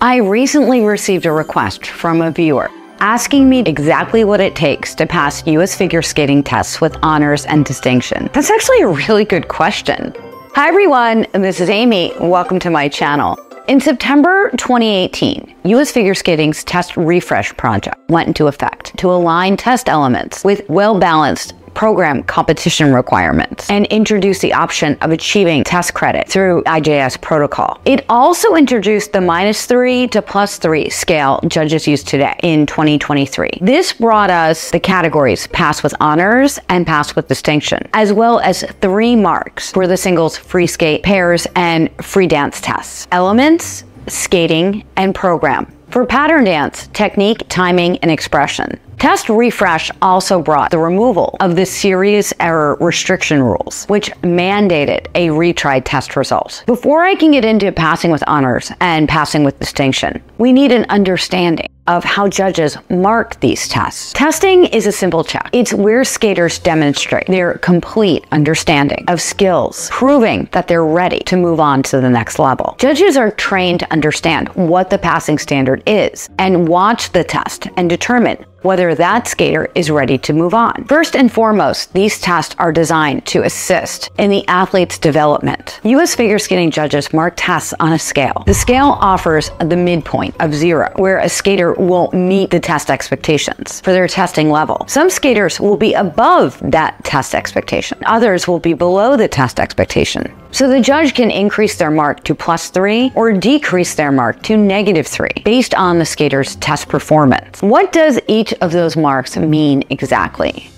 I recently received a request from a viewer asking me exactly what it takes to pass US figure skating tests with honors and distinction. That's actually a really good question. Hi everyone, this is Amy. Welcome to my channel. In September 2018, US Figure Skating's Test Refresh project went into effect to align test elements with well-balanced program competition requirements and introduce the option of achieving test credit through IJS protocol. It also introduced the -3 to +3 scale judges use today in 2023. This brought us the categories pass with honors and pass with distinction, as well as 3 marks for the singles, free skate, pairs, and free dance tests: elements, skating, and program. For pattern dance, technique, timing, and expression. Test Refresh also brought the removal of the serious error restriction rules, which mandated a retried test result. Before I can get into passing with honors and passing with distinction, we need an understanding of how judges mark these tests. Testing is a simple check. It's where skaters demonstrate their complete understanding of skills, proving that they're ready to move on to the next level. Judges are trained to understand what the passing standard is and watch the test and determine whether that skater is ready to move on. First and foremost, these tests are designed to assist in the athlete's development. US figure skating judges mark tests on a scale. The scale offers the midpoint of 0, where a skater will meet the test expectations for their testing level. Some skaters will be above that test expectation. Others will be below the test expectation. So the judge can increase their mark to +3 or decrease their mark to -3 based on the skater's test performance. What does each of those marks mean exactly?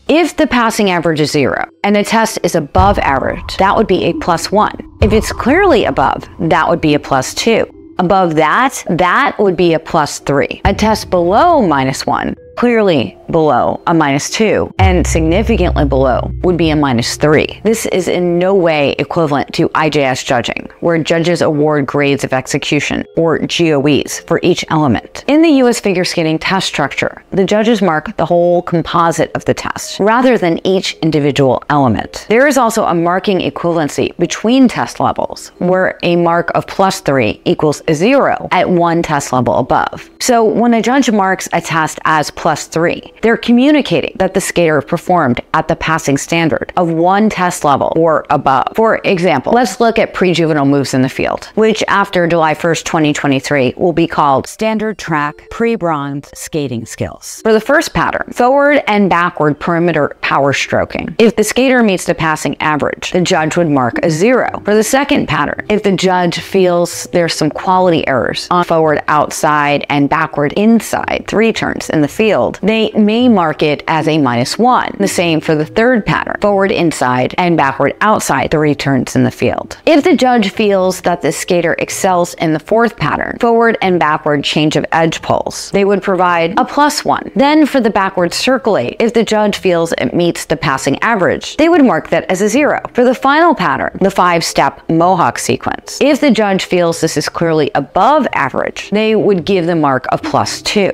If the passing average is 0 and the test is above average, that would be a +1. If it's clearly above, that would be a +2. Above that, that would be a +3. A test below -1, clearly below a -2, and significantly below would be a -3. This is in no way equivalent to IJS judging, where judges award grades of execution, or GOEs, for each element. In the US figure skating test structure, the judges mark the whole composite of the test, rather than each individual element. There is also a marking equivalency between test levels, where a mark of +3 equals a 0 at one test level above. So when a judge marks a test as +3, they're communicating that the skater performed at the passing standard of one test level or above. For example, let's look at pre-juvenile moves in the field, which after July 1st, 2023 will be called standard track pre-bronze skating skills. For the first pattern, forward and backward perimeter power stroking, if the skater meets the passing average, the judge would mark a 0. For the second pattern, if the judge feels there's some quality errors on forward outside and backward inside 3 turns in the field, they may mark it as a -1. The same for the third pattern, forward inside and backward outside 3 turns in the field. If the judge feels that the skater excels in the fourth pattern, forward and backward change of edge pulls, they would provide a +1. Then for the backward circulate, if the judge feels it meets the passing average, they would mark that as a 0. For the final pattern, the 5-step mohawk sequence, if the judge feels this is clearly above average, they would give the mark of +2.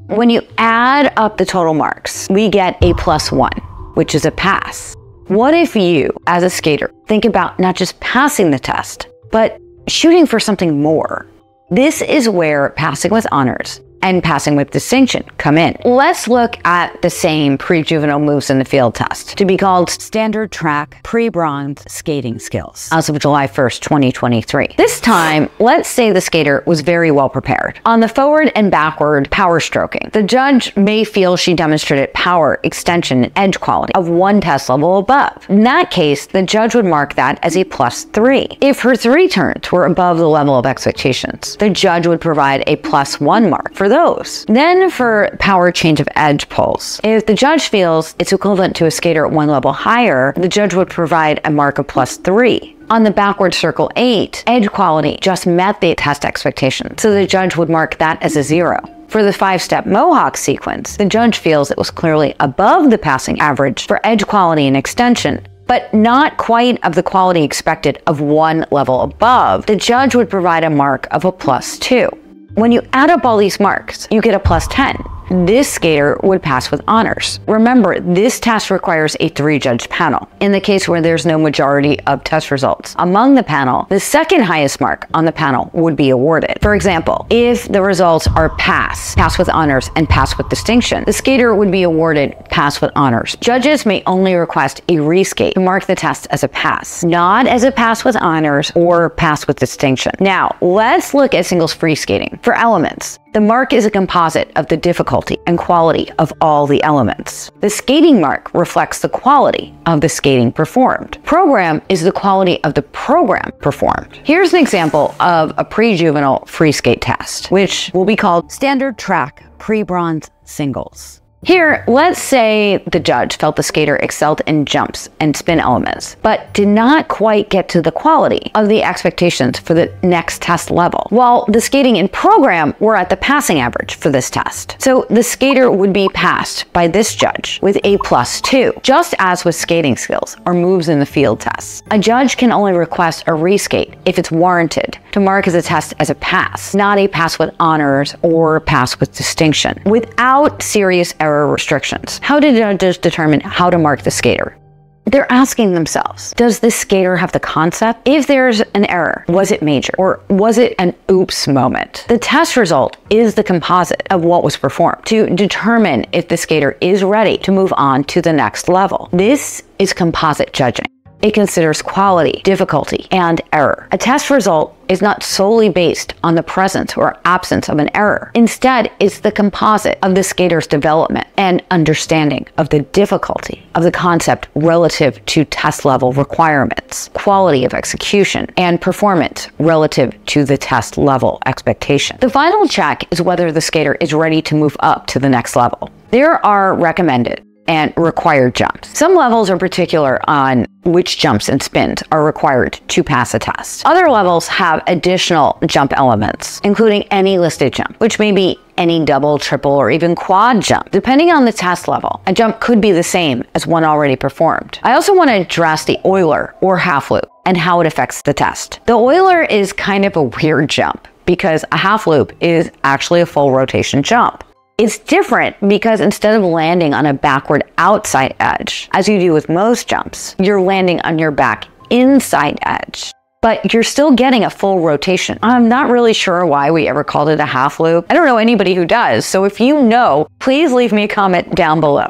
When you add up the total marks, we get a +1, which is a pass. What if you, as a skater, think about not just passing the test, but shooting for something more? This is where passing with honors and passing with distinction come in. Let's look at the same pre-juvenile moves in the field test to be called standard track pre-bronze skating skills as of July 1st, 2023. This time, let's say the skater was very well prepared. On the forward and backward power stroking, the judge may feel she demonstrated power, extension, and edge quality of one test level above. In that case, the judge would mark that as a +3. If her 3 turns were above the level of expectations, the judge would provide a +1 mark for those. Then for power change of edge pulls, if the judge feels it's equivalent to a skater at one level higher, the judge would provide a mark of +3. On the backward circle 8, edge quality just met the test expectation, so the judge would mark that as a 0. For the 5-step mohawk sequence, the judge feels it was clearly above the passing average for edge quality and extension, but not quite of the quality expected of one level above. The judge would provide a mark of a +2. When you add up all these marks, you get a +10. this skater would pass with honors. Remember, this test requires a 3-judge panel. In the case where there's no majority of test results among the panel, the second highest mark on the panel would be awarded. For example, if the results are pass with honors, and pass with distinction, the skater would be awarded pass with honors. Judges may only request a reskate to mark the test as a pass, not as a pass with honors or pass with distinction. Now, let's look at singles free skating. For elements, the mark is a composite of the difficulty and quality of all the elements. The skating mark reflects the quality of the skating performed. Program is the quality of the program performed. Here's an example of a pre-juvenile free skate test, which will be called Standard Track Pre-Bronze Singles. Here, let's say the judge felt the skater excelled in jumps and spin elements, but did not quite get to the quality of the expectations for the next test level, while the skating and program were at the passing average for this test. So the skater would be passed by this judge with a +2, just as with skating skills or moves in the field tests. A judge can only request a reskate if it's warranted to mark as a test as a pass, not a pass with honors or pass with distinction, without serious error restrictions. How do judges determine how to mark the skater? They're asking themselves, does this skater have the concept? If there's an error, was it major or was it an oops moment? The test result is the composite of what was performed to determine if the skater is ready to move on to the next level. This is composite judging. It considers quality, difficulty, and error. A test result is not solely based on the presence or absence of an error. Instead, it's the composite of the skater's development and understanding of the difficulty of the concept relative to test level requirements, quality of execution, and performance relative to the test level expectation. The final check is whether the skater is ready to move up to the next level. There are recommended and required jumps. Some levels are particular on which jumps and spins are required to pass a test. Other levels have additional jump elements, including any listed jump, which may be any double, triple, or even quad jump. Depending on the test level, a jump could be the same as one already performed. I also want to address the Euler or half loop and how it affects the test. The Euler is kind of a weird jump because a half loop is actually a full rotation jump. It's different because instead of landing on a backward outside edge, as you do with most jumps, you're landing on your back inside edge, but you're still getting a full rotation. I'm not really sure why we ever called it a half loop. I don't know anybody who does, so if you know, please leave me a comment down below.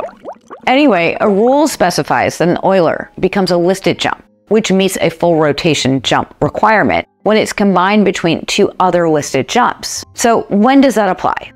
Anyway, a rule specifies that an Euler becomes a listed jump, which meets a full rotation jump requirement when it's combined between two other listed jumps. So when does that apply?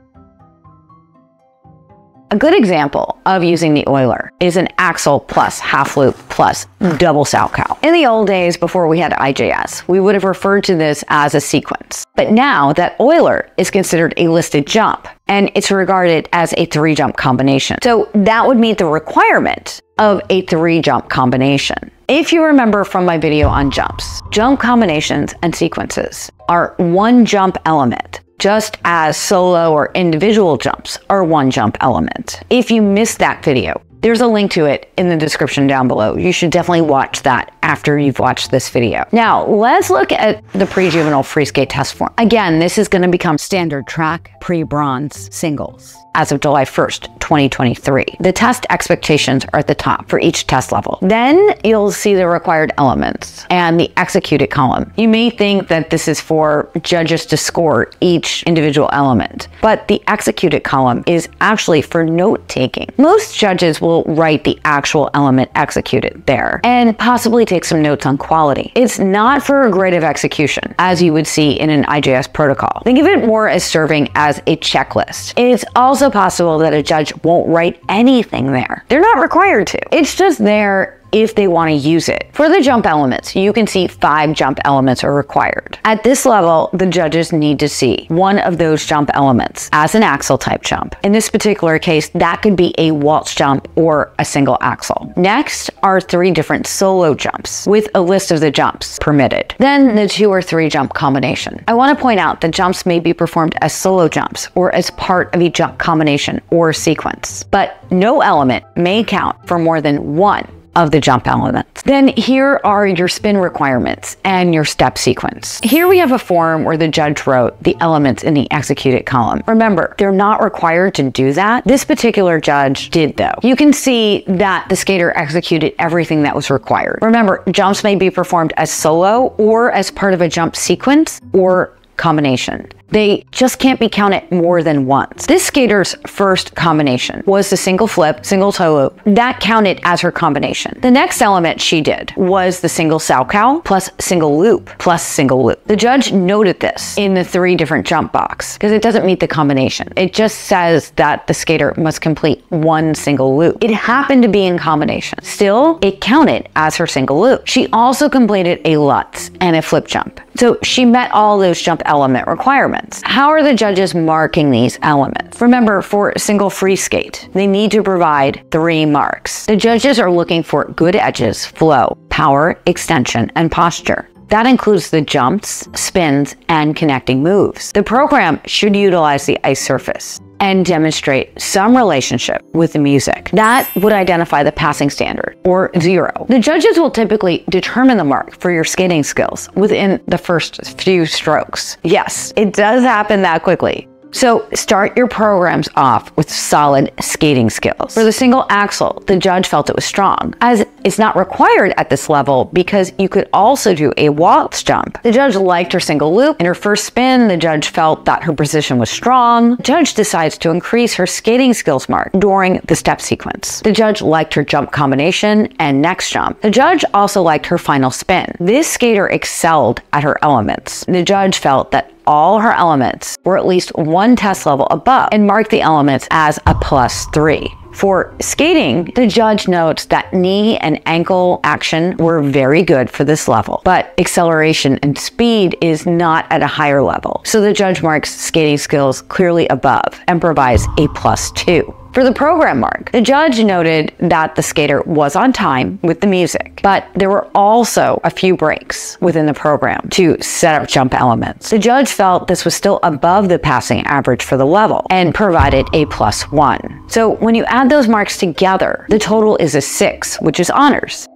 A good example of using the Euler is an Axel plus half loop plus double Salchow. In the old days, before we had IJS, we would have referred to this as a sequence. But now that Euler is considered a listed jump, and it's regarded as a 3-jump combination. So that would meet the requirement of a 3-jump combination. If you remember from my video on jumps, jump combinations and sequences are 1 jump element, just as solo or individual jumps are 1 jump element. If you missed that video, there's a link to it in the description down below. You should definitely watch that after you've watched this video. Now, let's look at the pre-juvenile free skate test form. Again, this is going to become standard track pre-bronze singles as of July 1st, 2023. The test expectations are at the top for each test level. Then you'll see the required elements and the executed column. You may think that this is for judges to score each individual element, but the executed column is actually for note-taking. Most judges will write the actual element executed there and possibly take some notes on quality. It's not for a grade of execution, as you would see in an IJS protocol. Think of it more as serving as a checklist. It's also possible that a judge won't write anything there. They're not required to. It's just there if they want to use it. For the jump elements, you can see 5 jump elements are required. At this level, the judges need to see one of those jump elements as an Axel type jump. In this particular case, that could be a waltz jump or a single Axel. Next are 3 different solo jumps with a list of the jumps permitted. Then the 2 or 3 jump combination. I want to point out that jumps may be performed as solo jumps or as part of a jump combination or sequence, but no element may count for more than 1 of the jump elements. Then here are your spin requirements and your step sequence. Here we have a form where the judge wrote the elements in the executed column. Remember, they're not required to do that. This particular judge did though. You can see that the skater executed everything that was required. Remember, jumps may be performed as solo or as part of a jump sequence or combination. They just can't be counted more than once. This skater's first combination was the single flip, single toe loop. That counted as her combination. The next element she did was the single salchow plus single loop plus single loop. The judge noted this in the 3 different jump box because it doesn't meet the combination. It just says that the skater must complete 1 single loop. It happened to be in combination. Still, it counted as her single loop. She also completed a Lutz and a flip jump. So she met all those jump element requirements. How are the judges marking these elements? Remember, for single free skate, they need to provide 3 marks. The judges are looking for good edges, flow, power, extension, and posture. That includes the jumps, spins, and connecting moves. The program should utilize the ice surface and demonstrate some relationship with the music. That would identify the passing standard, or 0. The judges will typically determine the mark for your skating skills within the first few strokes. Yes, it does happen that quickly. So start your programs off with solid skating skills. For the single axel, the judge felt it was strong, as it's not required at this level because you could also do a waltz jump. The judge liked her single loop. In her first spin, the judge felt that her position was strong. The judge decides to increase her skating skills mark during the step sequence. The judge liked her jump combination and next jump. The judge also liked her final spin. This skater excelled at her elements. The judge felt that all her elements were at least 1 test level above and marked the elements as a +3. For skating, the judge notes that knee and ankle action were very good for this level, but acceleration and speed is not at a higher level. So the judge marks skating skills clearly above and provides a +2. For the program mark, the judge noted that the skater was on time with the music, but there were also a few breaks within the program to set up jump elements. The judge felt this was still above the passing average for the level and provided a +1. So when you add those marks together, the total is a 6, which is honors.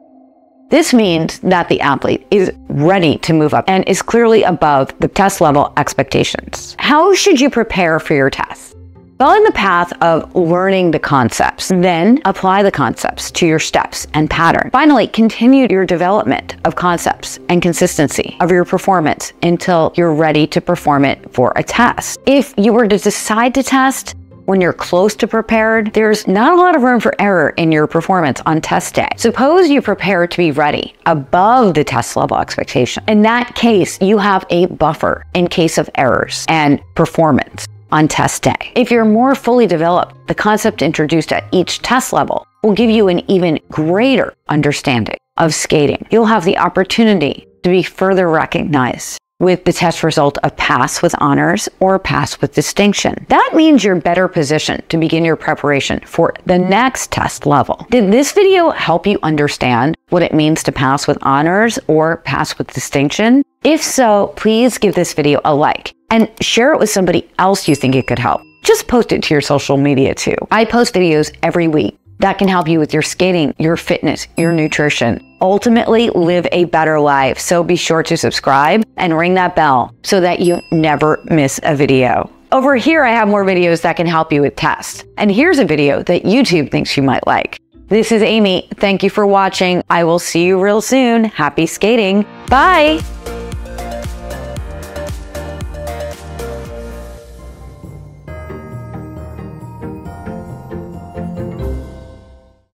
This means that the athlete is ready to move up and is clearly above the test level expectations. How should you prepare for your test? Follow the path of learning the concepts, then apply the concepts to your steps and pattern. Finally, continue your development of concepts and consistency of your performance until you're ready to perform it for a test. If you were to decide to test when you're close to prepared, there's not a lot of room for error in your performance on test day. Suppose you prepare to be ready above the test level expectation. In that case, you have a buffer in case of errors and performance on test day. If you're more fully developed, the concept introduced at each test level will give you an even greater understanding of skating. You'll have the opportunity to be further recognized with the test result of pass with honors or pass with distinction. That means you're better positioned to begin your preparation for the next test level. Did this video help you understand what it means to pass with honors or pass with distinction? If so, please give this video a like and share it with somebody else you think it could help. Just post it to your social media too. I post videos every week that can help you with your skating, your fitness, your nutrition. Ultimately, live a better life. So be sure to subscribe and ring that bell so that you never miss a video. Over here, I have more videos that can help you with tests. And here's a video that YouTube thinks you might like. This is Amy. Thank you for watching. I will see you real soon. Happy skating. Bye.